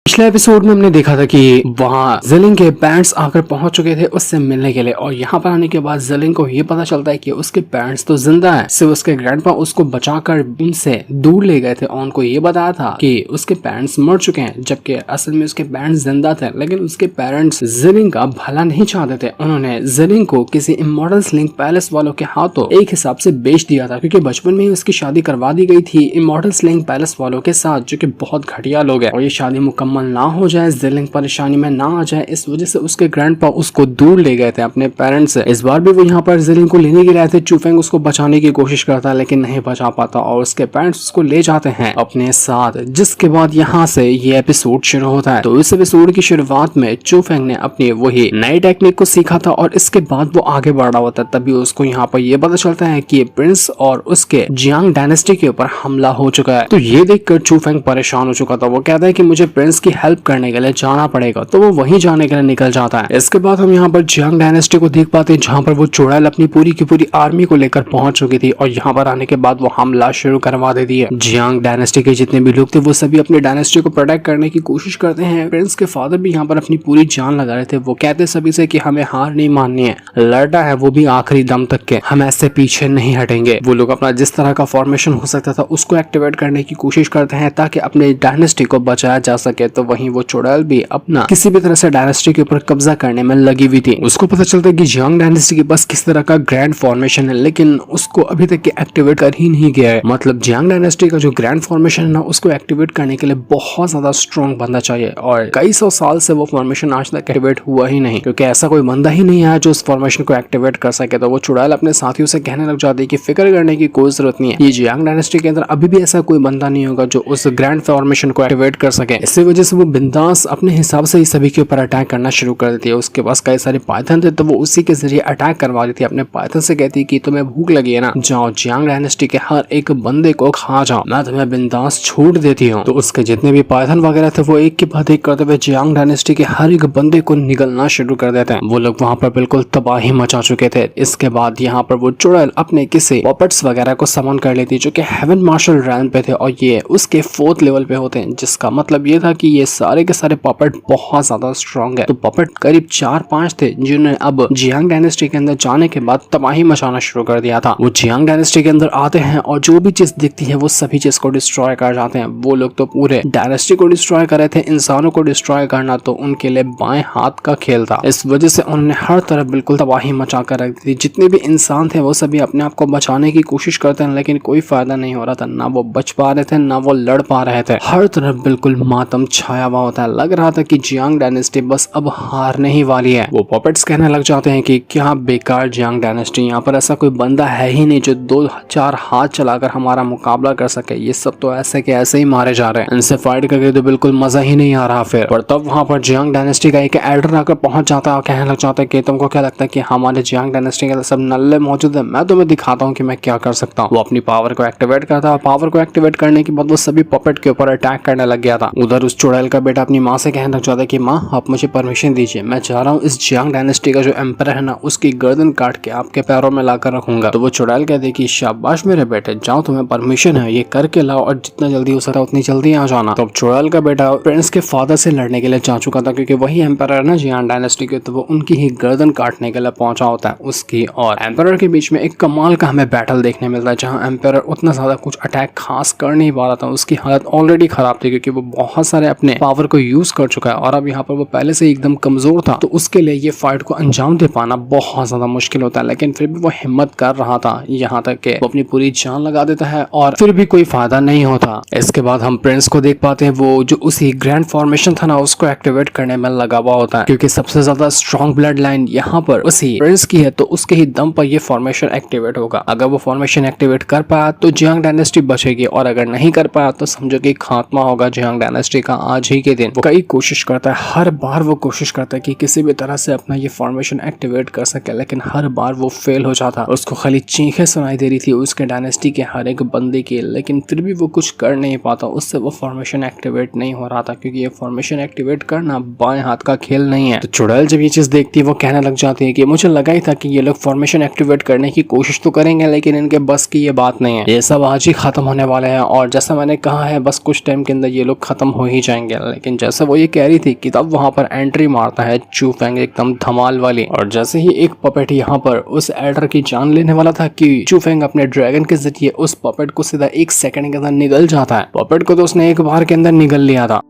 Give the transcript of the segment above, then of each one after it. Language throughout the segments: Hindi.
पिछले एपिसोड में हमने देखा था कि वहाँ जिलिंग के पेरेंट्स आकर पहुंच चुके थे उससे मिलने के लिए, और यहाँ पर आने के बाद जिलिंग को ये पता चलता है कि उसके पेरेंट्स तो जिंदा हैं। सिर्फ उसके ग्रैंडपा उसको बचाकर उनसे दूर ले गए थे और उनको ये बताया था कि उसके पेरेंट्स मर चुके हैं, जबकि असल में उसके पेरेंट्स जिंदा थे। लेकिन उसके पेरेंट्स जिलिंग का भला नहीं चाहते थे। उन्होंने जिलिंग को किसी इमॉर्टल स्लिंग पैलेस वालों के हाथों एक हिसाब से बेच दिया था, क्योंकि बचपन में ही उसकी शादी करवा दी गई थी इमॉर्टल स्लिंग पैलेस वालों के साथ, जो कि बहुत घटिया लोग हैं। और ये शादी मुकम्मल ना हो जाए, जिलिंग परेशानी में ना आ जाए, इस वजह से उसके ग्रैंडपा उसको दूर ले गए थे अपने पेरेंट्स से। इस बार भी वो यहाँ पर जिलिंग को लेने के लिए आए थे। चूफेंग उसको बचाने की कोशिश करता है लेकिन नहीं बचा पाता और उसके पेरेंट्स उसको ले जाते हैं अपने साथ। जिसके बाद यहाँ से ये एपिसोड शुरू होता है। तो इस एपिसोड की शुरुआत में चूफेंग ने अपनी वही नई टेक्निक को सीखा था और इसके बाद वो आगे बढ़ रहा होता है। तभी उसको यहाँ पर ये पता चलता है कि प्रिंस और उसके जियांग डायनेस्टी के ऊपर हमला हो चुका है। तो ये देखकर चूफेंग परेशान हो चुका था। वो कहता है कि मुझे प्रिंस की हेल्प करने के लिए जाना पड़ेगा, तो वो वहीं जाने के लिए निकल जाता है। इसके बाद हम यहाँ पर जियांग डायनेस्टी को देख पाते हैं, जहाँ पर वो चुड़ैल अपनी पूरी की पूरी आर्मी को लेकर पहुंच चुकी थी और यहाँ पर आने के बाद वो हमला शुरू करवा देती है। जियांग डायनेस्टी के जितने भी लोग थे वो सभी अपने डायनेस्टी को प्रोटेक्ट करने की कोशिश करते हैं। प्रिंस के फादर भी यहाँ पर अपनी पूरी जान लगा रहे थे। वो कहते सभी से कि हमें हार नहीं माननी है, लड़ना है वो भी आखिरी दम तक के, हम ऐसे पीछे नहीं हटेंगे। वो लोग अपना जिस तरह का फॉर्मेशन हो सकता था उसको एक्टिवेट करने की कोशिश करते हैं ताकि अपने डायनेस्टी को बचाया जा सके। तो वहीं वो चुड़ैल भी अपना किसी भी तरह से डायनेस्टी के ऊपर कब्जा करने में लगी हुई थी। उसको पता चलता है कि जियांग डायनेस्टी के पास किस तरह का ग्रैंड फॉर्मेशन है, लेकिन उसको अभी तक एक्टिवेट कर ही नहीं गया है। मतलब जियांग डायनेस्टी का जो ग्रैंड फॉर्मेशन है ना, उसको एक्टिवेट करने के लिए बहुत ज्यादा स्ट्रॉन्ग बंदा चाहिए और कई सौ साल से वो फॉर्मेशन आज तक एक्टिवेट हुआ ही नहीं, क्योंकि ऐसा कोई बंदा ही नहीं है जो उस फॉर्मेशन को एक्टिवेट कर सके। तो वो चुड़ैल अपने साथियों से कहने लग जाती है कि फिक्र करने की कोई जरूरत नहीं है, ये जियांग डायनेस्टी के अंदर अभी भी ऐसा कोई बंदा नहीं होगा जो उस ग्रैंड फॉर्मेशन को एक्टिवेट कर सके। इसी वजह से वो बिंदास अपने हिसाब से ही सभी के ऊपर अटैक करना शुरू कर देती है। उसके पास कई सारे पाइथन थे तो वो उसी के जरिए अटैक करवा देती है। अपने पाइथन से कहती है कि तुम्हें भूख लगी है ना, जाओ जियांग डायनेस्टी के हर एक बंदे को खा जाओ, मैं तुम्हें बिंदास छूट देती हूँ। तो उसके जितने भी पाइथन वगैरह थे वो एक के बाद एक करते हुए जियांग डायनेस्टी के हर एक बंदे को निगलना शुरू कर देते हैं। वो लोग वहाँ पर बिल्कुल तबाही मचा चुके थे। इसके बाद यहाँ पर वो चुड़ैल अपने किसी पॉपेट्स वगैरह को समन कर लेती जो कि हेवन मार्शल रैन पे थे और ये उसके 4th लेवल पे होते हैं, जिसका मतलब ये था कि ये सारे के सारे पॉपेट बहुत ज्यादा स्ट्रॉन्ग है। तो पॉपेट करीब 4-5 थे जिन्होंने अब जियांग डायनेस्टी के अंदर जाने के बाद तबाही मचाना शुरू कर दिया था। वो जियांग डायनेस्टी के अंदर आते हैं और जो भी चीज दिखती है वो सभी चीज को डिस्ट्रॉय कर जाते हैं। वो लोग तो पूरे डायनेस्टी को डिस्ट्रॉय कर रहे थे। इंसानों को डिस्ट्रॉय करना तो उनके लिए बाएं हाथ का खेल था। इस वजह से उन्होंने हर तरफ बिल्कुल तबाही मचा कर रख दी थी। जितने भी इंसान थे वो सभी अपने आप को बचाने की कोशिश करते हैं, लेकिन कोई फायदा नहीं हो रहा था। ना वो बच पा रहे थे ना वो लड़ पा रहे थे। हर तरफ बिल्कुल मातम छाया हुआ होता है। लग रहा था कि जियांग डायनेस्टी बस अब हारने ही वाली है। वो पॉपेट्स कहने लग जाते हैं कि क्या बेकार जियांग डायनेस्टी, यहाँ पर ऐसा कोई बंदा है ही नहीं जो 2-4 हाथ चलाकर हमारा मुकाबला कर सके। ये सब तो ऐसे के ऐसे ही मारे जा रहे हैं, इनसे फाइट करके तो बिल्कुल मजा ही नहीं आ रहा। फिर पर तब वहाँ पर जियांग डायनेस्टी का एक एल्डर आकर पहुंच जाता है और कहने लग जाता है कि तुमको क्या लगता है कि हमारे जियांग डायनेस्टी के सब नल्ले मौजूद है, मैं तुम्हें दिखाता हूँ कि मैं क्या कर सकता हूँ। वो अपनी पावर को एक्टिवेट करता है। पावर को एक्टिवेट करने के बाद वो सभी पॉपेट के ऊपर अटैक करने लग गया था। उधर उस चुड़ैल का बेटा अपनी माँ से कहने लग जाता है कि माँ आप मुझे परमिशन दीजिए, मैं चाह रहा हूँ इस जियांग डायनेस्टी का जो एम्पर है ना उसकी गर्दन काट के आपके पैरों में लाकर रखूंगा। तो वो चुड़ैल कहते हैं कि शाबाश मेरे बेटे, जाओ तुम्हें परमिशन है, ये करके लाओ और जितना जल्दी हो सकता है उतनी जल्दी आ जाना। तो चुड़ैल का बेटा प्रिंस के फादर से लड़ने के लिए जा चुका था, क्योंकि वही एम्पर है ना जियांग डायनेस्टी के, तो वो उनकी ही गर्दन काटने के लिए पहुंचा होता है। उसकी और एम्पर के बीच में एक कमाल का हमें बैटल देखने मिलता है, जहाँ एम्पर उतना ज्यादा कुछ अटैक खास कर नहीं पा रहा था। उसकी हालत ऑलरेडी खराब थी क्योंकि वो बहुत सारे अपने पावर को यूज कर चुका है और अब यहाँ पर वो पहले से एकदम कमजोर था। तो उसके लिए ये फाइट को अंजाम दे पाना बहुत ज्यादा मुश्किल होता है, लेकिन फिर भी वो हिम्मत कर रहा था, यहाँ तक कि वो अपनी पूरी जान लगा देता है और फिर भी कोई फायदा नहीं होता। इसके बाद हम प्रिंस को देख पाते हैं, वो जो उसी ग्रैंड फॉर्मेशन था ना उसको एक्टिवेट करने में लगा हुआ होता है, क्योंकि सबसे ज्यादा स्ट्रॉन्ग ब्लड लाइन यहाँ पर उसी प्रिंस की है, तो उसके ही दम पर ये फॉर्मेशन एक्टिवेट होगा। अगर वो फॉर्मेशन एक्टिवेट कर पाया तो जियांग डायनेस्टी बचेगी और अगर नहीं कर पाया तो समझो कि खात्मा होगा जियांग डायनेस्टी का आज ही के दिन। वो कई कोशिश करता है, हर बार वो कोशिश करता है कि किसी भी तरह से अपना ये फॉर्मेशन एक्टिवेट कर सके, लेकिन हर बार वो फेल हो जाता। उसको खाली चीखें सुनाई दे रही थी उसके डायनेस्टी के हर एक बंदे की, लेकिन फिर भी वो कुछ कर नहीं पाता। उससे वो फॉर्मेशन एक्टिवेट नहीं हो रहा था, क्योंकि ये फॉर्मेशन एक्टिवेट करना बाएं हाथ का खेल नहीं है। तो चुड़ैल जब ये चीज देखती है वो कहने लग जाती है कि मुझे लगा ही था कि ये लोग फॉर्मेशन एक्टिवेट करने की कोशिश तो करेंगे, लेकिन इनके बस की ये बात नहीं है, ये सब आज ही खत्म होने वाले हैं और जैसा मैंने कहा है बस कुछ टाइम के अंदर ये लोग खत्म हो ही जाएंगे। चूफेंग है। लेकिन जैसे वो ये कह रही थी कि तब वहाँ पर एंट्री मारता है चूफेंग एकदम धमाल वाली, और जैसे ही एक पपेट यहाँ पर उस एल्डर की जान लेने वाला था कि चूफेंग अपने ड्रैगन के जरिए उस पपेट को सीधा 1 सेकंड के अंदर निगल जाता है। पपेट को तो उसने एक बार के अंदर निगल लिया था।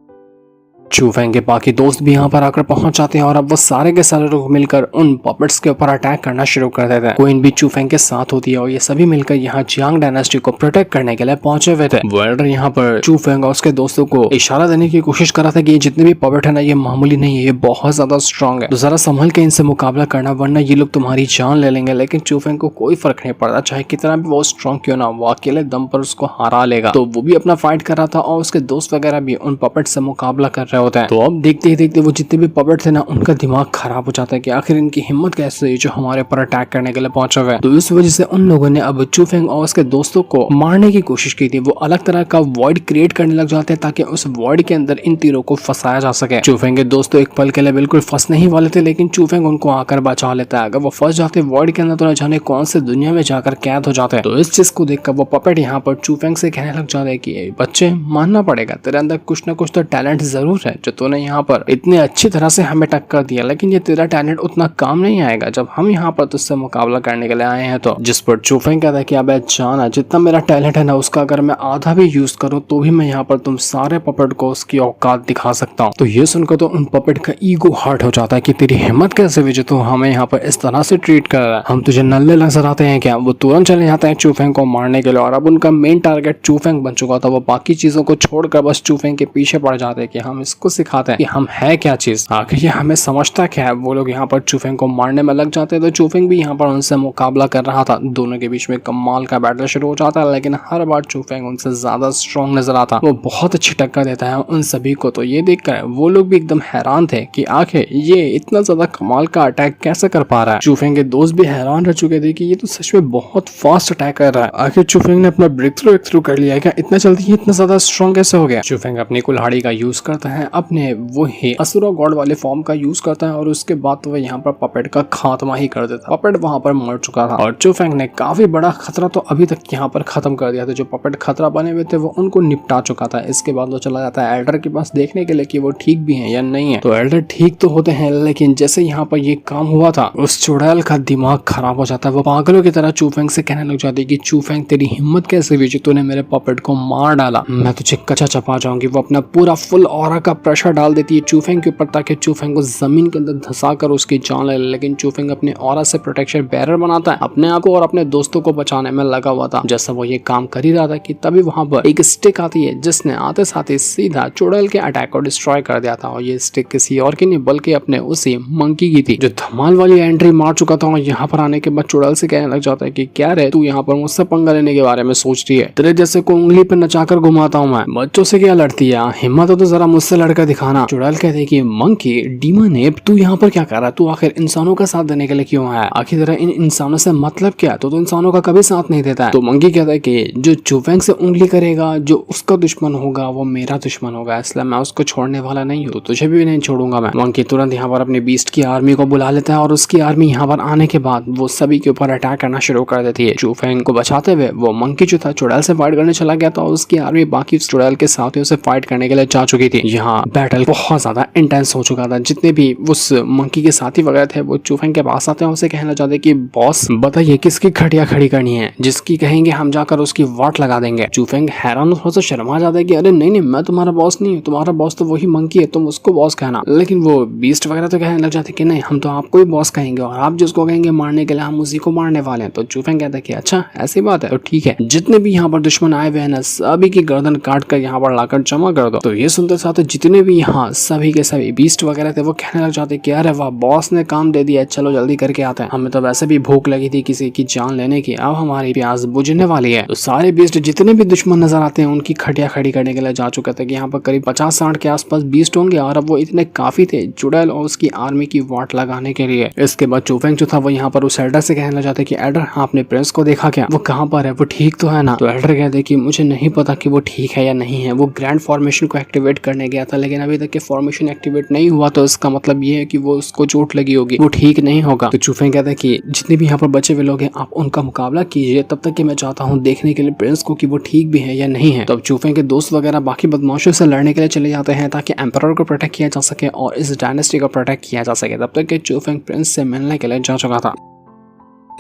चूफेंग के बाकी दोस्त भी यहाँ पर आकर पहुंच जाते हैं और अब वो सारे के सारे लोग मिलकर उन पपेट्स के ऊपर अटैक करना शुरू कर देते हैं। क्वीन भी चूफेंग के साथ होती है और ये सभी मिलकर यहाँ जियांग डायनेस्टी को प्रोटेक्ट करने के लिए पहुंचे हुए थे। वो एल्डर यहाँ पर चूफेंग और उसके दोस्तों को इशारा देने की कोशिश कर रहा था कि ये जितने भी पपेट है ना, ये मामूली नहीं है, ये बहुत ज्यादा स्ट्रॉन्ग है, तो जरा संभल के इनसे मुकाबला करना वरना ये लोग तुम्हारी जान ले लेंगे। लेकिन चूफेंग को कोई फर्क नहीं पड़ता, चाहे कितना भी वो स्ट्रॉन्ग क्यों ना, वो अकेले दम पर उसको हरा लेगा। तो वो भी अपना फाइट कर रहा था और उसके दोस्त वगैरह भी उन पपेट से मुकाबला कर रहे होते हैं। तो अब देखते ही देखते वो जितने भी पपेट थे ना, उनका दिमाग खराब हो जाता है कि आखिर इनकी हिम्मत कैसे हुई जो हमारे ऊपर अटैक करने के लिए पहुंचे हुए। तो इस वजह से उन लोगों ने अब चूफेंग और उसके दोस्तों को मारने की कोशिश की थी। वो अलग तरह का वॉइड क्रिएट करने लग जाते हैं ताकि उस वॉइड के अंदर इन तीरों को फंसाया जा सके। चूफेंग के दोस्तों एक पल के लिए बिल्कुल फंसने ही वाले थे, लेकिन चूफेंग उनको आकर बचा लेता है। अगर वो फंस जाते वॉइड के अंदर तो न जाने कौन से दुनिया में जाकर कैद हो जाते हैं। तो इस चीज को देखकर वो पपेट यहाँ पर चूफेंग से कहने लग जाते हैं कि बच्चे मानना पड़ेगा, तेरे अंदर कुछ न कुछ तो टैलेंट जरूर है जो तूने यहाँ पर इतने अच्छी तरह से हमें टक्कर दिया, लेकिन ये तेरा टैलेंट उतना काम नहीं आएगा जब हम यहाँ पर तुझसे मुकाबला करने के लिए आए हैं। तो जिस पर चूफेंग कहता है कि अबे जाना, जितना मेरा टैलेंट है ना उसका अगर मैं आधा भी यूज करूँ तो भी मैं यहाँ पर तुम सारे पपेट को उसकी औकात दिखा सकता हूँ। तो ये सुनकर तो उन पपेट का ईगो हर्ट हो जाता है कि तेरी हिम्मत कैसे हुई जो तू हमें यहाँ पर इस तरह से ट्रीट कर रहा है, हम तुझे नल्ले नजर आते हैं क्या। वो तुरंत चले जाते हैं चूफेंग को मारने के लिए और अब उनका मेन टारगेट चूफेंग बन चुका था। वो बाकी चीजों को छोड़कर बस चूफेंग के पीछे पड़ जाते हैं कि हम इसको सिखाते हैं कि हम है क्या चीज, आखिर ये हमें समझता क्या है। वो लोग यहाँ पर चूफेंग को मारने में लग जाते हैं। तो चूफेंग भी यहाँ पर उनसे मुकाबला कर रहा था। दोनों के बीच में कमाल का बैटल शुरू हो जाता है, लेकिन हर बार चूफेंग उनसे ज्यादा स्ट्रॉन्ग नजर आता। वो बहुत अच्छी टक्कर देता है उन सभी को। तो ये देखकर वो लोग भी एकदम हैरान थे कि आखिर ये इतना ज्यादा कमाल का अटैक कैसे कर पा रहा है। चूफेंग के दोस्त भी हैरान रह चुके थे कि ये तो सच में बहुत फास्ट अटैक कर रहा है। आखिर चूफेंग ने अपना ब्रेक थ्रू कर लिया क्या, इतना जल्दी इतना ज्यादा स्ट्रॉन्ग कैसे हो गया। चूफेंग अपनी कुल्हाड़ी का यूज करता है, अपने वो ही असुरा गॉड वाले फॉर्म का यूज करता है और उसके बाद तो वह यहाँ पर पपेट का खात्मा ही कर देता। पपेट वहां पर मर चुका था और चूफेंग ने काफी बड़ा खतरा तो अभी तक यहाँ पर खत्म कर दिया था। जो पपेट खतरा बने हुए थे वो उनको निपटा चुका था। इसके बाद वो चला जाता है एल्डर के पास देखने के लिए कि वो ठीक भी है या नहीं है। तो एल्डर ठीक तो होते हैं, लेकिन जैसे यहाँ पर ये काम हुआ था उस चुड़ैल का दिमाग खराब हो जाता है। वो पागलों की तरह चूफेंग से कहने लग जाती है कि चूफेंग तेरी हिम्मत कैसे हुई जो तूने मेरे पपेट को मार डाला, मैं तुझे कच्चा चपा जाऊंगी। वो अपना पूरा फुल ऑरा का प्रेशर डाल देती है चूफेंग के ऊपर ताकि चूफेंग को जमीन के अंदर धसा कर उसकी जान ले। लेकिन चूफेंग अपने ऑरा से प्रोटेक्शन बैरियर बनाता है, अपने आप को और अपने दोस्तों को बचाने में लगा हुआ था। जैसा वो ये काम कर ही रहा था कि तभी वहां पर एक स्टिक आती है जिसने आते साथ ही सीधा चुड़ैल के अटैक को डिस्ट्रॉय कर दिया था। और ये स्टिक किसी और की नहीं बल्कि अपने उसी मंकी की थी जो धमाल वाली एंट्री मार चुका था। और यहाँ पर आने के बाद चुड़ैल से कहने लग जाता है कि क्या रे तू यहाँ पर मुझसे पंगा लेने के बारे में सोच रही है, तेरे जैसे को उंगली पे नचाकर घुमाता हूँ मैं, बच्चों से क्या लड़ती है, हिम्मत हो तो जरा मुझसे लड़कर दिखाना। चुड़ैल कहते कि मंकी डीमन एप तू यहाँ पर क्या कर रहा है, तू आखिर इंसानों का साथ देने के लिए क्यों आया, आखिर तेरा इन इंसानों से मतलब क्या, तो इंसानों का कभी साथ नहीं देता है। तो मंकी कहता है कि जो चूफेंग से उंगली करेगा जो उसका दुश्मन होगा वो मेरा दुश्मन होगा, इसलिए मैं उसको छोड़ने वाला नहीं हूँ, तुझे भी नहीं छोड़ूंगा मैं। मंकी तुरंत यहाँ पर अपनी बीस्ट की आर्मी को बुला लेता है और उसकी आर्मी यहाँ पर आने के बाद वो सभी के ऊपर अटैक करना शुरू कर देती है। चूफेंग को बचाते हुए वो मंकी जो था चुड़ैल से फाइट करने चला गया था और उसकी आर्मी बाकी चुड़ैल के साथियों से फाइट करने के लिए जा चुकी थी। यहाँ बैटल बहुत ज्यादा इंटेंस हो चुका था। जितने भी उस मंकी के साथी वगैरह थे वो चूफेंग के पास आते हैं, उसे कहना चाहते कि बॉस बताइए किसकी खटिया खड़ी करनी है, जिसकी कहेंगे हम जाकर उसकी वाट लगा देंगे। चूफेंग हैरान थोड़ा सा शर्मा जाता है कि अरे नहीं मैं तुम्हारा बॉस नहीं हूँ, तुम्हारा बॉस तो वही मंकी है, तुम उसको बॉस कहना। लेकिन वो बीस्ट वगैरह तो कहने लग जाते कि नहीं हम तो आपको ही बॉस कहेंगे और आप जिसको कहेंगे मारने के लिए हम उसी को मारने वाले हैं। तो चूफेंग कहता है कि अच्छा ऐसी बात है तो ठीक है, जितने भी यहाँ पर दुश्मन आए हुए हैं ना सभी की गर्दन काट कर यहाँ पर लाकर जमा कर दो। तो ये सुनते साथ जितने भी यहाँ सभी के सभी बीस्ट वगैरह थे वो कहने लग जाते कि अरे वाह बॉस ने काम दे दिया, चलो जल्दी करके आते हैं, हमें तो वैसे भी भूख लगी थी किसी की जान लेने की, अब हमारी प्यास बुझने वाली है। तो सारे बीस्ट जितने भी दुश्मन नजर आते हैं उनकी खटिया खड़ी करने के लिए जा चुके थे कि यहाँ पर करीब 50-60 के आसपास बीस्ट होंगे और अब वो इतने काफी थे चुड़ैल और उसकी आर्मी की वाट लगाने के लिए। इसके बाद चूफेंग जो था वो यहाँ पर उस एल्डर से कहने लग जाते कि एल्डर आपने प्रिंस को देखा क्या, वो कहाँ पर है, वो ठीक तो है ना। तो एल्डर कहते कि मुझे नहीं पता कि वो ठीक है या नहीं है, वो ग्रैंड फॉर्मेशन को एक्टिवेट करने गया था, लेकिन अभी तक के फॉर्मेशन एक्टिवेट नहीं हुआ, तो इसका मतलब ये है कि वो उसको चोट लगी होगी, वो ठीक नहीं होगा। तो चूफेंग कहता है कि जितने भी यहाँ पर बचे हुए लोग हैं आप उनका मुकाबला कीजिए, तब तक कि मैं चाहता हूँ देखने के लिए प्रिंस को कि वो ठीक भी है या नहीं है। तो अब चूफेंग के दोस्त वगैरह बाकी बदमाशों से लड़ने के लिए चले जाते हैं ताकि एम्परर को प्रोटेक्ट किया जा सके और इस डायनेस्टी को प्रोटेक्ट किया जा सके। तब तक कि चूफेंग प्रिंस से मिलने के लिए जा चुका था।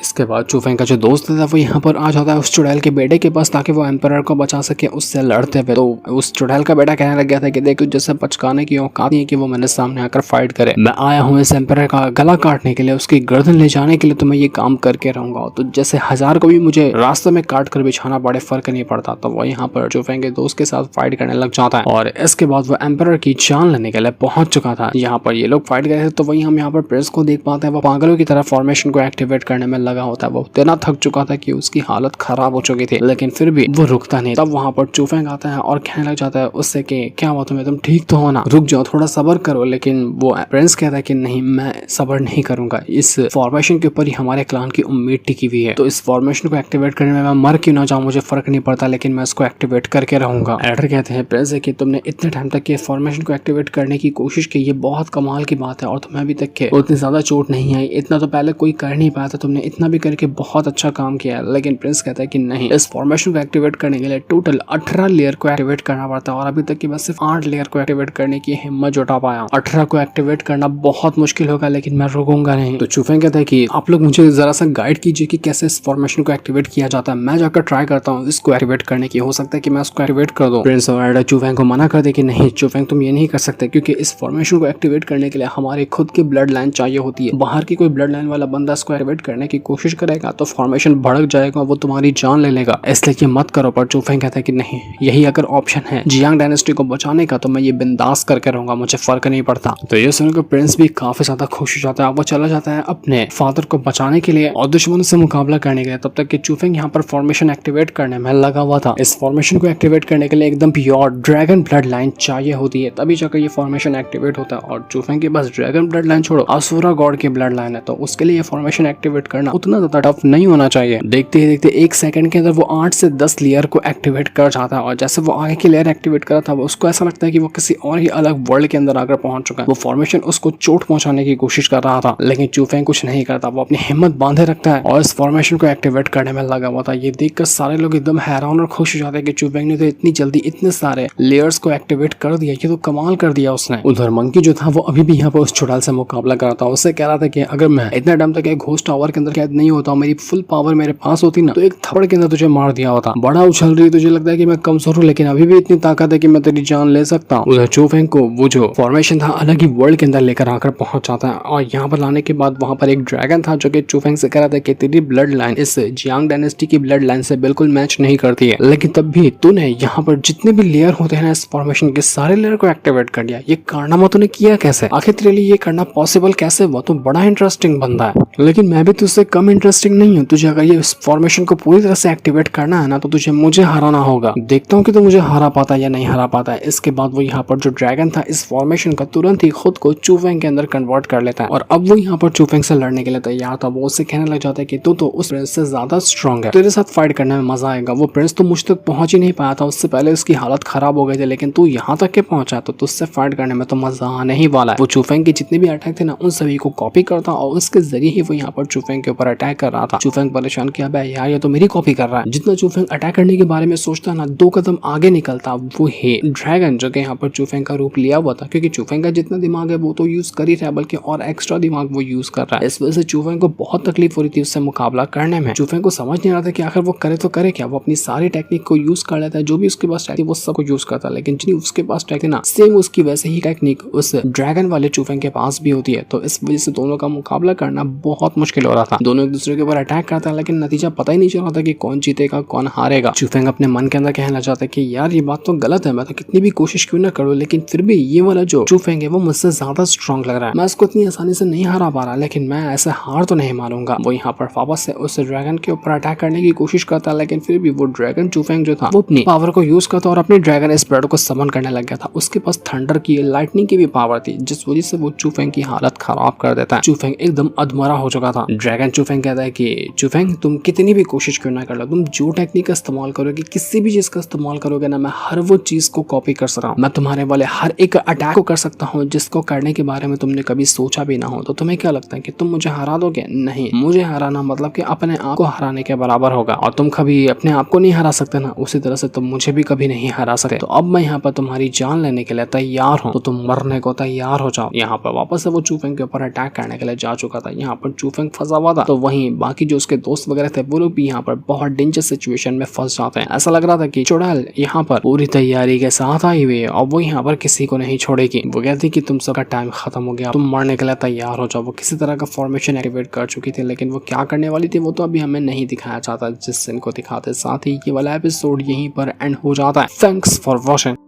इसके बाद चूफेंग का जो दोस्त था वो यहाँ पर आ जाता है उस चुड़ैल के बेटे के पास ताकि वो एम्परर को बचा सके उससे लड़ते हुए। तो उस चुड़ैल का बेटा कहने लग गया था कि देख जैसे बचकाने की औकात नहीं है कि वो मेरे सामने आकर फाइट करे, मैं आया हूँ इस एम्परर का गला काटने के लिए, उसकी गर्दन ले जाने के लिए, तो मैं ये काम करके रहूंगा। तो जैसे 1000 को भी मुझे रास्ते में काट कर बिछाना पड़े फर्क नहीं पड़ता। तो वो यहाँ पर चूफेंग के दोस्त के साथ फाइट करने लग जाता है और इसके बाद वो एम्परर की जान लेने के लिए पहुंच चुका था। यहाँ पर ये लोग फाइट कर रहे थे, तो वही हम यहाँ पर प्रिंस को देख पाते हैं, वो पागलों की तरह फॉर्मेशन को एक्टिवेट करने में लगा होता है। वो इतना थक चुका था कि उसकी हालत खराब हो चुकी थी, लेकिन फिर भी वो रुकता नहीं। तब वहां पर चूफेंग आता है और कहने लग जाता है उससे कि क्या हुआ तुम्हें, तुम ठीक तो हो ना, रुक जाओ थोड़ा सब्र करो। लेकिन वो प्रिंस कहता है कि नहीं, मैं सब्र नहीं करूंगा, इस फॉर्मेशन के ऊपर ही हमारे क्लान की उम्मीद टिकी हुई है, तो इस फॉर्मेशन को एक्टिवेट करने में मैं मर क्यों ना जाऊं, मुझे फर्क नहीं पड़ता, लेकिन मैं इसको एक्टिवेट करके रहूंगा। एडर कहते हैं प्रिंस कि तुमने इतने टाइम तक ये फॉर्मेशन को एक्टिवेट करने की कोशिश की, ये बहुत कमाल की बात है और तुम्हें अभी तक के उतनी ज्यादा चोट नहीं आई, इतना तो पहले कोई कर नहीं पाया था, तुमने इतना भी करके बहुत अच्छा काम किया है। लेकिन प्रिंस कहता है कि नहीं, इस फॉर्मेशन को एक्टिवेट करने के लिए टोटल 18 लेयर को एक्टिवेट करना पड़ता है और अभी तक की बस सिर्फ 8 लेयर को एक्टिवेट करने की हिम्मत जुटा पाया हूं। 18 को एक्टिवेट करना बहुत मुश्किल होगा, लेकिन मैं रुकूंगा नहीं। तो चूफेंग कहता है कि आप लोग मुझे जरा सा गाइड कीजिए कि कैसे इस फॉर्मेशन को एक्टिवेट किया जाता है, मैं जाकर ट्राई करता हूँ इसको एक्टिवेट करने की, हो सकता है कि मैं उसको एक्टिवेट कर दूं। प्रिंस और एडर चूफेंग को मना कर दे कि नहीं चूफेंग तुम ये नहीं कर सकते, क्योंकि इस फॉर्मेशन को एक्टिवेट करने के लिए हमारी खुद की ब्लड लाइन चाहिए होती है, बाहर की कोई ब्लड लाइन वाला बंदा इसको एक्टिवेट करने की कोशिश करेगा तो फॉर्मेशन भड़क जाएगा, वो तुम्हारी जान ले लेगा, इसलिए ये मत करो। पर चूफेंग कहता है कि नहीं, यही अगर ऑप्शन है जियांग डायनेस्टी को बचाने का तो मैं ये बिंदास करके रहूंगा, मुझे फर्क नहीं पड़ता। तो ये सुनकर प्रिंस भी काफी ज्यादा खुश हो जाता है, वो चला जाता है अपने फादर को बचाने के लिए और दुश्मनों से मुकाबला करने के लिए। तब तक कि चूफेंग यहाँ पर फॉर्मेशन एक्टिवेट करने में लगा हुआ था। इस फॉर्मेशन को एक्टिवेट करने के लिए एकदम प्योर ड्रैगन ब्लड लाइन चाहिए होती है, तभी जाकर ये फॉर्मेशन एक्टिवेट होता है। और चूफेंग के पास ड्रैगन ब्लड लाइन छोड़ो असुरा गॉड की ब्लड लाइन है, तो उसके लिए फॉर्मेशन एक्टिवेट करना उतना ज्यादा टफ नहीं होना चाहिए। देखते ही देखते 1 सेकंड के अंदर वो 8 से 10 लेयर को एक्टिवेट कर जाता है और जैसे वो आगे की लेयर एक्टिवेट करा था उसको ऐसा लगता है कि वो किसी और ही अलग वर्ल्ड के अंदर आकर पहुंच चुका है। वो फॉर्मेशन उसको चोट पहुंचाने की कोशिश कर रहा था, लेकिन चूफेंग कुछ नहीं करता, वो अपनी हिम्मत बांधे रखता है और इस फॉर्मेशन को एक्टिवेट करने में लगा हुआ था। ये देखकर सारे लोग एकदम हैरान और खुश हो जाते हैं कि चूफेंग ने तो इतनी जल्दी इतने सारे लेयर्स को एक्टिवेट कर दिया, ये तो कमाल कर दिया उसने। उधर मंकी जो था वो अभी भी यहाँ पर उस चुड़ैल से मुकाबला कर रहा था, उससे कह रहा था कि अगर मैं इतना टाइम तक एक घोस्ट टावर के अंदर कैद नहीं होता, मेरी फुल पावर मेरे पास होती ना, तो एक थप्पड़ के अंदर तुझे मार दिया होता। बड़ा उछल रही, तुझे लगता है कि मैं कमजोर हूँ, लेकिन अभी भी इतनी ताकत है कि मैं तेरी जान ले सकता हूँ। उधर चूफेंग को वो जो फॉर्मेशन था अलग ही वर्ल्ड के अंदर लेकर आकर पहुंच जाता है और यहाँ पर लाने के बाद वहां पर एक ड्रैगन था जो कि चूफेंग से कह रहा था कि तेरी ब्लड लाइन इस जियांग डायनेस्टी की ब्लड लाइन से बिल्कुल मैच नहीं करती है, लेकिन तब भी तूने यहाँ पर जितने भी लेयर होते हैं इस फॉर्मेशन के सारे लेयर को एक्टिवेट कर दिया। ये कारनामा तूने किया कैसे, आखिर तेरे लिए ये करना पॉसिबल कैसे हुआ? तो बड़ा इंटरेस्टिंग बंदा है, लेकिन मैं भी तुझसे कम इंटरेस्टिंग नहीं हूँ। तुझे अगर ये फॉर्मेशन को पूरी तरह से एक्टिवेट करना है ना, तो तुझे मुझे हराना होगा। देखता हूँ कि तू मुझे हरा पाता है या नहीं हरा पाता है। इसके बाद वो यहाँ पर जो ड्रैगन था इस फॉर्मेशन का तुरंत ही खुद को चूफेंग के अंदर कन्वर्ट कर लेता है और अब वो यहाँ पर चूफेंग से लड़ने के लिए तैयार था। वो उससे कहने लग जाता है कि तू तो उस प्रिंस से ज्यादा स्ट्रांग है, तेरे साथ फाइट करने में मजा आएगा। वो प्रिंस तो मुझ तक पहुंच ही नहीं पाया था, उससे पहले उसकी हालत खराब हो गई थी, लेकिन तू यहाँ तक के पहुंचा तो तुझसे फाइट करने में तो मजा आने ही वाला है। वो चूफेंग के जितने भी अटैक थे ना उन सभी को कॉपी करता और उसके जरिए ही वो यहाँ पर चूफेंग के ऊपर अटैक कर रहा था। चूफेंग परेशान किया, भाई यार ये तो मेरी कॉपी कर रहा है। जितना चूफेंग अटैक करने के बारे में सोचता ना 2 कदम आगे निकलता वो है ड्रैगन जो कि यहाँ पर चूफेंग का रूप लिया हुआ था, क्योंकि चूफेंग का जितना दिमाग है वो तो यूज कर ही रहा है, बल्कि और एक्स्ट्रा दिमाग वो यूज कर रहा है। इस वजह से चूफेंग को बहुत तकलीफ हो रही थी उससे मुकाबला करने में। चूफेंग को समझ नहीं आ रहा था कि आखिर वो करे तो करे क्या। वो अपनी सारी टेक्निक को यूज कर लेता है, जो भी उसके पास टेक्निक वो सबको यूज करता है, लेकिन जितनी उसके पास टेक्निक ना सेम उसकी वैसे ही टेक्निक उस ड्रैगन वाले चूफेंग के पास भी होती है। तो इस वजह से दोनों का मुकाबला करना बहुत मुश्किल हो रहा था। दोनों एक दूसरे के ऊपर अटैक करता है, लेकिन नतीजा पता ही नहीं चल रहा था कि कौन जीतेगा कौन हारेगा। चूफेंग अपने मन के अंदर कहना चाहता है कि यार ये बात तो गलत है, मैं तो कितनी भी कोशिश क्यों ना करूं, लेकिन फिर भी ये वाला जो चूफेंग है वो मुझसे ज्यादा स्ट्रांग लग रहा है, मैं इसको इतनी आसानी से नहीं हरा पा रहा, लेकिन मैं ऐसे हार तो नहीं मानूंगा। वो यहाँ पर वापस से उस ड्रैगन के ऊपर अटैक करने की कोशिश करता, लेकिन फिर भी वो ड्रैगन चूफेंग जो था वो अपनी पावर को यूज करता और अपने ड्रैगन स्प्रेड को समन करने लग गया था। उसके पास थंडर की लाइटनिंग की भी पावर थी, जिस वजह से वो चूफेंग की हालत खराब कर देता है। चूफेंग एकदम अधमरा हो चुका था। ड्रैगन चूफेंग कहता है कि चूफेंग तुम कितनी भी कोशिश क्यों ना कर लो, तुम जो टेक्निक का इस्तेमाल करोगे, किसी भी चीज का इस्तेमाल करोगे ना, मैं हर वो चीज को कॉपी कर सकता हूँ। मैं तुम्हारे वाले हर एक अटैक को कर सकता हूँ जिसको करने के बारे में तुमने कभी सोचा भी ना हो। तो तुम्हें क्या लगता है कि तुम मुझे हरा दोगे? नहीं, मुझे हराना मतलब कि अपने आप को हराने के बराबर होगा, और तुम कभी अपने आप को नहीं हरा सकते ना, उसी तरह से तुम मुझे भी कभी नहीं हरा सकते। तो अब मैं यहाँ पर तुम्हारी जान लेने के लिए तैयार हूँ, तो तुम मरने को तैयार हो जाओ। यहाँ पर वापस से वो चूफेंग के ऊपर अटैक करने के लिए जा चुका था। यहाँ पर चूफेंग फंसा हुआ था, तो वहीं बाकी जो उसके दोस्त वगैरह थे वो लोग भी यहाँ पर बहुत डेंजर सिचुएशन में फंस जाते हैं। ऐसा लग रहा था कि चुड़ैल यहाँ पर पूरी तैयारी के साथ आई हुई है और वो यहाँ पर किसी को नहीं छोड़ेगी। वो कहती कि तुम सबका टाइम खत्म हो गया, तुम मरने के लिए तैयार हो जाओ। वो किसी तरह का फॉर्मेशन एक्टिवेट कर चुकी थी, लेकिन वो क्या करने वाली थी वो तो अभी हमें नहीं दिखाया जाता, जिस दिन को दिखाते। साथ ही ये वाला एपिसोड यहीं पर एंड हो जाता है। Thanks for watching.